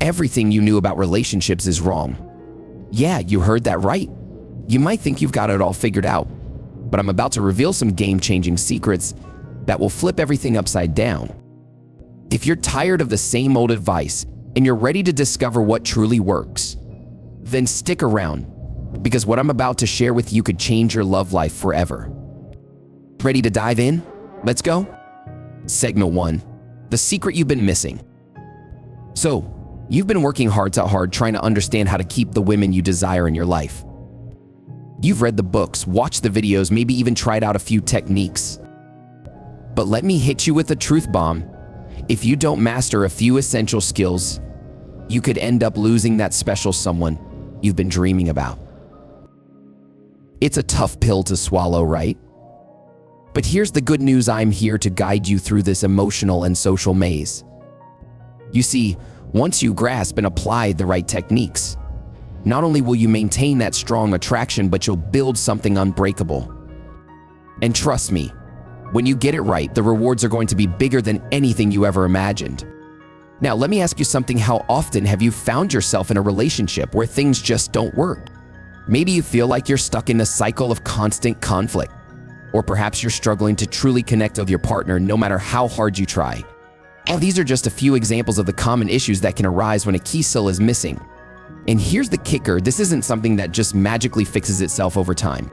everything you knew about relationships is wrong. Yeah, you heard that right. You might think you've got it all figured out, but I'm about to reveal some game-changing secrets that will flip everything upside down. If you're tired of the same old advice and you're ready to discover what truly works, then stick around, because what I'm about to share with you could change your love life forever. Ready to dive in? Let's go. Segment 1. The secret you've been missing. So, you've been working hard trying to understand how to keep the women you desire in your life. You've read the books, watched the videos, maybe even tried out a few techniques. But let me hit you with a truth bomb. If you don't master a few essential skills, you could end up losing that special someone you've been dreaming about. It's a tough pill to swallow, right? But here's the good news: I'm here to guide you through this emotional and social maze. You see, once you grasp and apply the right techniques, not only will you maintain that strong attraction, but you'll build something unbreakable. And trust me, when you get it right, the rewards are going to be bigger than anything you ever imagined. Now, let me ask you something. How often have you found yourself in a relationship where things just don't work? Maybe you feel like you're stuck in a cycle of constant conflict, or perhaps you're struggling to truly connect with your partner no matter how hard you try. Now, these are just a few examples of the common issues that can arise when a key skill is missing. And here's the kicker: this isn't something that just magically fixes itself over time.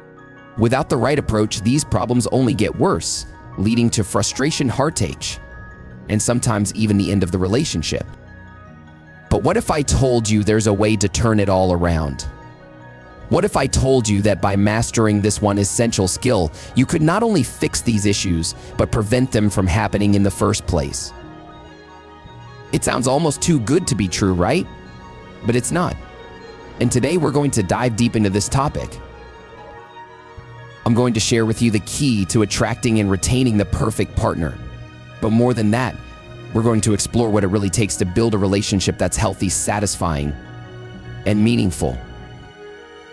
Without the right approach, these problems only get worse, leading to frustration, heartache, and sometimes even the end of the relationship. But what if I told you there's a way to turn it all around? What if I told you that by mastering this one essential skill, you could not only fix these issues, but prevent them from happening in the first place? It sounds almost too good to be true, right? But it's not. And today we're going to dive deep into this topic. I'm going to share with you the key to attracting and retaining the perfect partner. But more than that, we're going to explore what it really takes to build a relationship that's healthy, satisfying, and meaningful.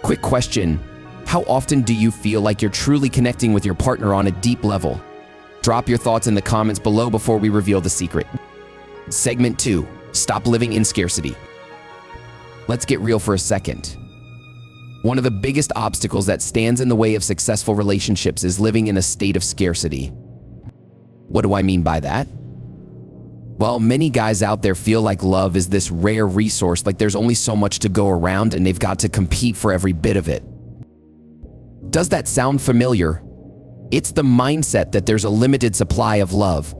Quick question: how often do you feel like you're truly connecting with your partner on a deep level? Drop your thoughts in the comments below before we reveal the secret. Segment 2. Stop living in scarcity. Let's get real for a second. One of the biggest obstacles that stands in the way of successful relationships is living in a state of scarcity. What do I mean by that? Well, many guys out there feel like love is this rare resource, like there's only so much to go around and they've got to compete for every bit of it. Does that sound familiar? It's the mindset that there's a limited supply of love,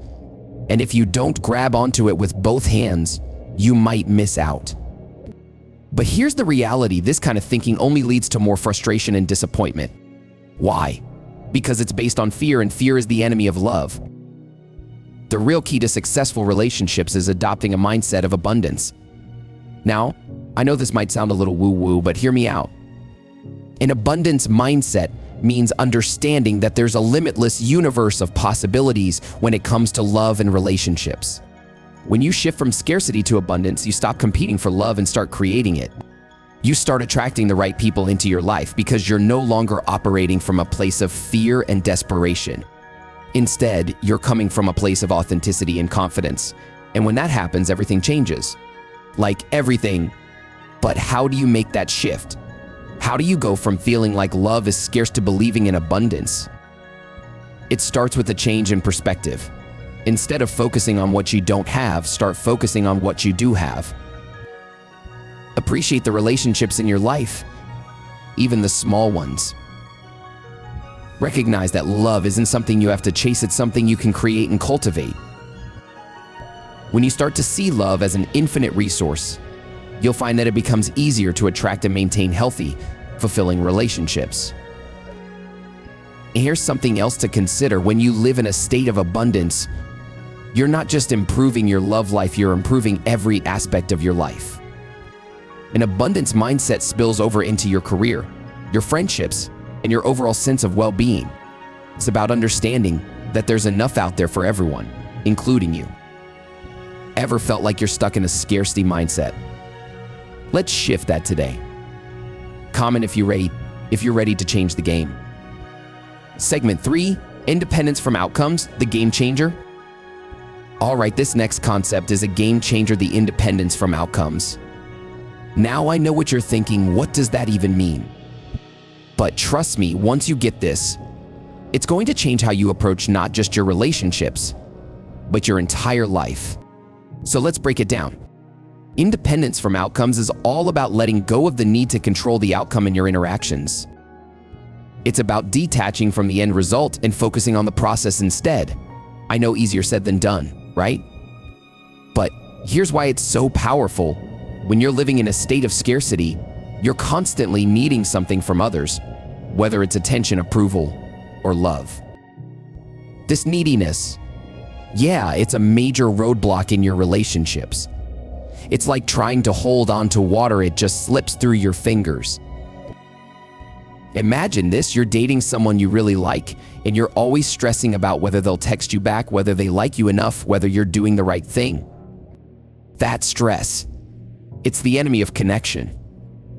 and if you don't grab onto it with both hands, you might miss out. But here's the reality: this kind of thinking only leads to more frustration and disappointment. Why? Because it's based on fear, and fear is the enemy of love. The real key to successful relationships is adopting a mindset of abundance. Now, I know this might sound a little woo-woo, but hear me out. An abundance mindset means understanding that there's a limitless universe of possibilities when it comes to love and relationships. When you shift from scarcity to abundance, you stop competing for love and start creating it. You start attracting the right people into your life because you're no longer operating from a place of fear and desperation. Instead, you're coming from a place of authenticity and confidence. And when that happens, everything changes. Like everything. But how do you make that shift? How do you go from feeling like love is scarce to believing in abundance? It starts with a change in perspective. Instead of focusing on what you don't have, start focusing on what you do have. Appreciate the relationships in your life, even the small ones. Recognize that love isn't something you have to chase, it's something you can create and cultivate. When you start to see love as an infinite resource, you'll find that it becomes easier to attract and maintain healthy, fulfilling relationships. And here's something else to consider: when you live in a state of abundance, you're not just improving your love life, you're improving every aspect of your life. An abundance mindset spills over into your career, your friendships, and your overall sense of well-being. It's about understanding that there's enough out there for everyone, including you. Ever felt like you're stuck in a scarcity mindset? Let's shift that today. Comment if you're ready to change the game. Segment 3, independence from outcomes, the game changer. All right, this next concept is a game changer: the independence from outcomes. Now I know what you're thinking, what does that even mean? But trust me, once you get this, it's going to change how you approach not just your relationships, but your entire life. So let's break it down. Independence from outcomes is all about letting go of the need to control the outcome in your interactions. It's about detaching from the end result and focusing on the process instead. I know, easier said than done, right? But here's why it's so powerful. When you're living in a state of scarcity, you're constantly needing something from others, whether it's attention, approval, or love. This neediness, yeah, it's a major roadblock in your relationships. It's like trying to hold on to water, it just slips through your fingers. Imagine this: you're dating someone you really like, and you're always stressing about whether they'll text you back, whether they like you enough, whether you're doing the right thing. That stress, it's the enemy of connection.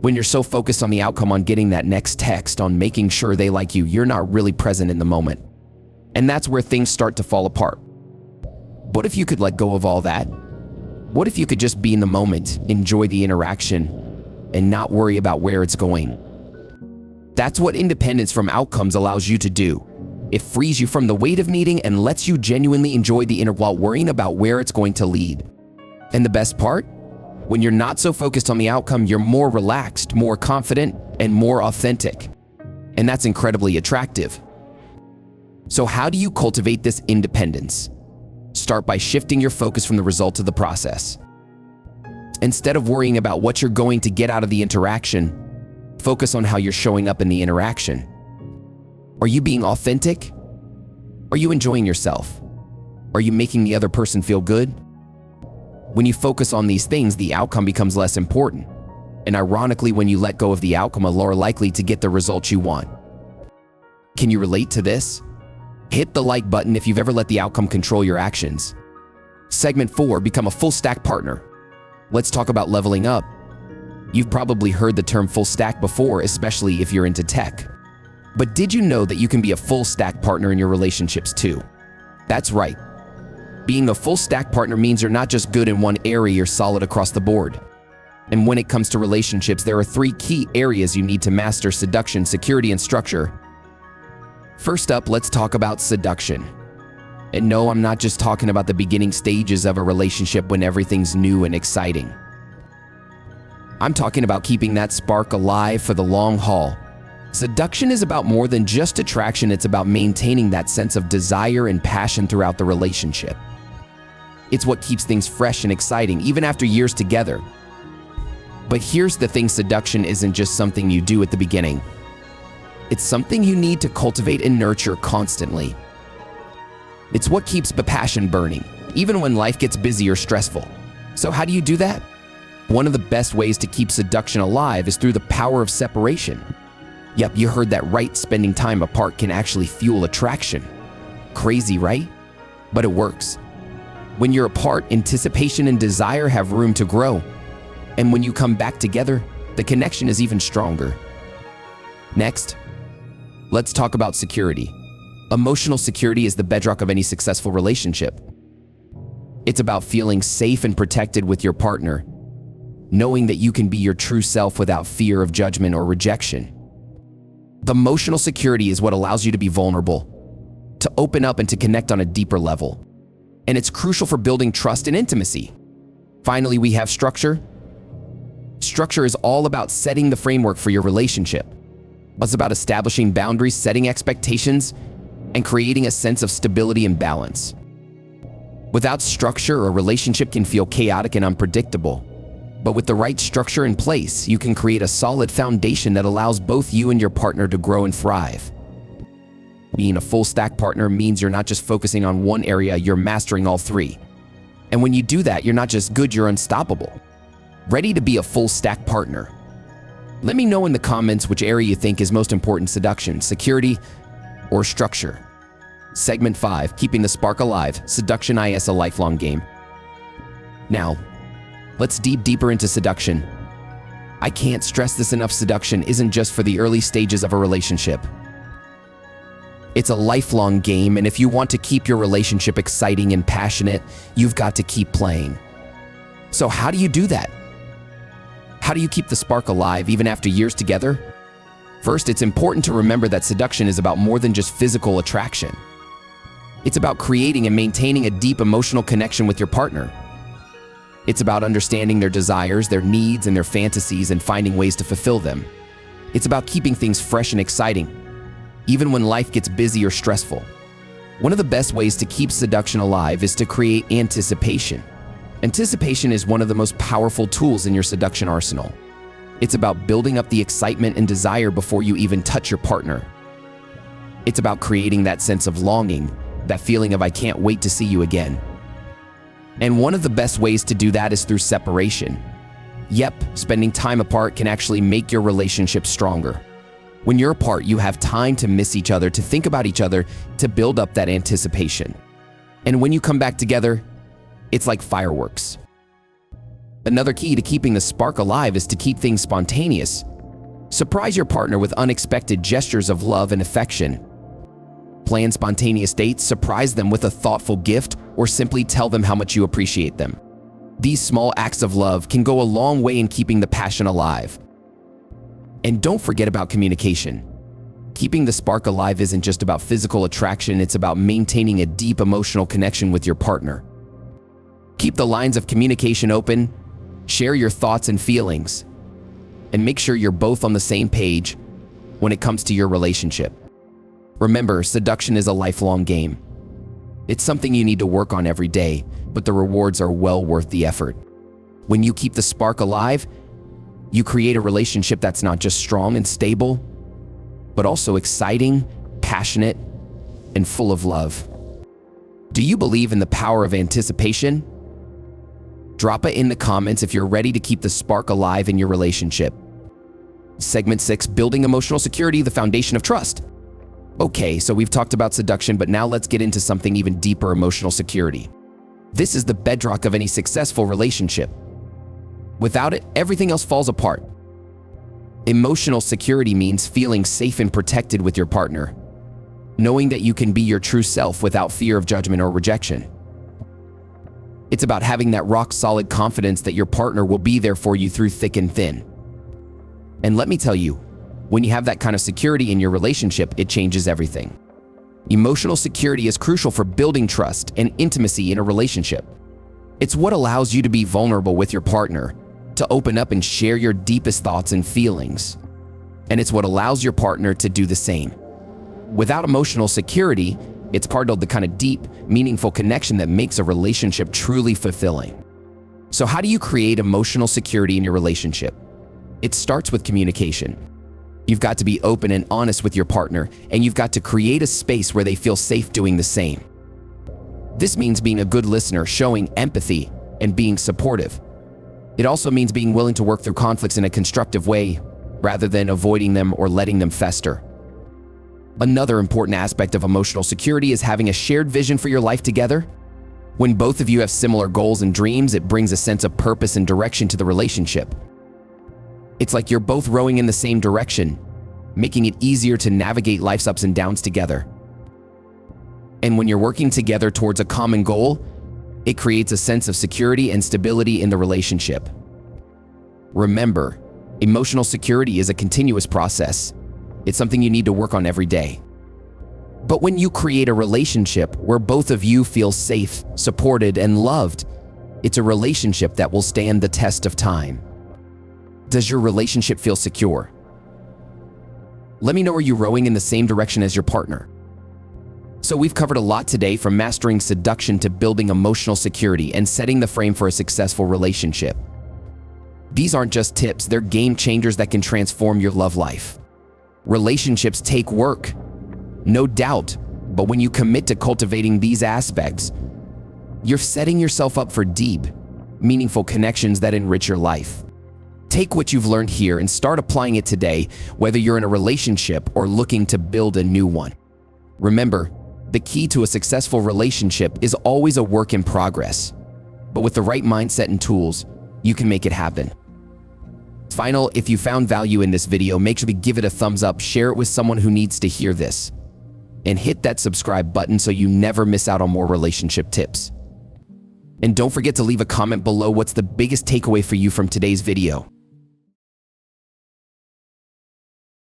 When you're so focused on the outcome, on getting that next text, on making sure they like you, you're not really present in the moment. And that's where things start to fall apart. What if you could let go of all that? What if you could just be in the moment, enjoy the interaction, and not worry about where it's going? That's what independence from outcomes allows you to do. It frees you from the weight of needing and lets you genuinely enjoy the inner while worrying about where it's going to lead. And the best part? When you're not so focused on the outcome, you're more relaxed, more confident, and more authentic. And that's incredibly attractive. So how do you cultivate this independence? Start by shifting your focus from the result to the process. Instead of worrying about what you're going to get out of the interaction, focus on how you're showing up in the interaction. Are you being authentic? Are you enjoying yourself? Are you making the other person feel good? When you focus on these things, the outcome becomes less important. And ironically, when you let go of the outcome, you're more likely to get the results you want. Can you relate to this? Hit the like button if you've ever let the outcome control your actions. Segment 4, become a full stack partner. Let's talk about leveling up. You've probably heard the term full stack before, especially if you're into tech. But did you know that you can be a full stack partner in your relationships too? That's right. Being a full stack partner means you're not just good in one area, you're solid across the board. And when it comes to relationships, there are 3 key areas you need to master: seduction, security, and structure. First up, let's talk about seduction. And no, I'm not just talking about the beginning stages of a relationship when everything's new and exciting. I'm talking about keeping that spark alive for the long haul. Seduction is about more than just attraction, it's about maintaining that sense of desire and passion throughout the relationship. It's what keeps things fresh and exciting, even after years together. But here's the thing: seduction isn't just something you do at the beginning. It's something you need to cultivate and nurture constantly. It's what keeps the passion burning, even when life gets busy or stressful. So how do you do that? One of the best ways to keep seduction alive is through the power of separation. Yep, you heard that right. Spending time apart can actually fuel attraction. Crazy, right? But it works. When you're apart, anticipation and desire have room to grow. And when you come back together, the connection is even stronger. Next, let's talk about security. Emotional security is the bedrock of any successful relationship. It's about feeling safe and protected with your partner, knowing that you can be your true self without fear of judgment or rejection. The emotional security is what allows you to be vulnerable, to open up and to connect on a deeper level. And it's crucial for building trust and intimacy. Finally, we have structure. Structure is all about setting the framework for your relationship. It's about establishing boundaries, setting expectations, and creating a sense of stability and balance. Without structure, a relationship can feel chaotic and unpredictable. But with the right structure in place, you can create a solid foundation that allows both you and your partner to grow and thrive. Being a full stack partner means you're not just focusing on one area, you're mastering all 3. And when you do that, you're not just good, you're unstoppable. Ready to be a full stack partner? Let me know in the comments which area you think is most important: seduction, security, or structure. Segment 5, keeping the spark alive. Seduction is a lifelong game. Now, let's dive deeper into seduction. I can't stress this enough: seduction isn't just for the early stages of a relationship. It's a lifelong game, and if you want to keep your relationship exciting and passionate, you've got to keep playing. So how do you do that? How do you keep the spark alive even after years together? First, it's important to remember that seduction is about more than just physical attraction. It's about creating and maintaining a deep emotional connection with your partner. It's about understanding their desires, their needs, and their fantasies and finding ways to fulfill them. It's about keeping things fresh and exciting, even when life gets busy or stressful. One of the best ways to keep seduction alive is to create anticipation. Anticipation is one of the most powerful tools in your seduction arsenal. It's about building up the excitement and desire before you even touch your partner. It's about creating that sense of longing, that feeling of "I can't wait to see you again." And one of the best ways to do that is through separation. Yep, spending time apart can actually make your relationship stronger. When you're apart, you have time to miss each other, to think about each other, to build up that anticipation. And when you come back together, it's like fireworks. Another key to keeping the spark alive is to keep things spontaneous. Surprise your partner with unexpected gestures of love and affection. Plan spontaneous dates, surprise them with a thoughtful gift, or simply tell them how much you appreciate them. These small acts of love can go a long way in keeping the passion alive. And don't forget about communication. Keeping the spark alive isn't just about physical attraction, it's about maintaining a deep emotional connection with your partner. Keep the lines of communication open, share your thoughts and feelings, and make sure you're both on the same page when it comes to your relationship. Remember, seduction is a lifelong game. It's something you need to work on every day, but the rewards are well worth the effort. When you keep the spark alive, you create a relationship that's not just strong and stable, but also exciting, passionate, and full of love. Do you believe in the power of anticipation? Drop it in the comments if you're ready to keep the spark alive in your relationship. Segment 6, building emotional security, the foundation of trust. Okay, so we've talked about seduction, but now let's get into something even deeper: emotional security. This is the bedrock of any successful relationship. Without it, everything else falls apart. Emotional security means feeling safe and protected with your partner, knowing that you can be your true self without fear of judgment or rejection. It's about having that rock-solid confidence that your partner will be there for you through thick and thin. And let me tell you, when you have that kind of security in your relationship, it changes everything. Emotional security is crucial for building trust and intimacy in a relationship. It's what allows you to be vulnerable with your partner, to open up and share your deepest thoughts and feelings. And it's what allows your partner to do the same. Without emotional security, it's part of the kind of deep, meaningful connection that makes a relationship truly fulfilling. So how do you create emotional security in your relationship? It starts with communication. You've got to be open and honest with your partner, and you've got to create a space where they feel safe doing the same. This means being a good listener, showing empathy, and being supportive. It also means being willing to work through conflicts in a constructive way, rather than avoiding them or letting them fester. Another important aspect of emotional security is having a shared vision for your life together. When both of you have similar goals and dreams, it brings a sense of purpose and direction to the relationship. It's like you're both rowing in the same direction, making it easier to navigate life's ups and downs together. And when you're working together towards a common goal, it creates a sense of security and stability in the relationship. Remember, emotional security is a continuous process. It's something you need to work on every day. But when you create a relationship where both of you feel safe, supported, and loved, it's a relationship that will stand the test of time. Does your relationship feel secure? Let me know, are you rowing in the same direction as your partner? So we've covered a lot today, from mastering seduction to building emotional security and setting the frame for a successful relationship. These aren't just tips, they're game changers that can transform your love life. Relationships take work, no doubt, but when you commit to cultivating these aspects, you're setting yourself up for deep, meaningful connections that enrich your life. Take what you've learned here and start applying it today, whether you're in a relationship or looking to build a new one. Remember, the key to a successful relationship is always a work in progress, but with the right mindset and tools, you can make it happen. Final, if you found value in this video, make sure to give it a thumbs up, share it with someone who needs to hear this. and hit that subscribe button so you never miss out on more relationship tips. And don't forget to leave a comment below what's the biggest takeaway for you from today's video.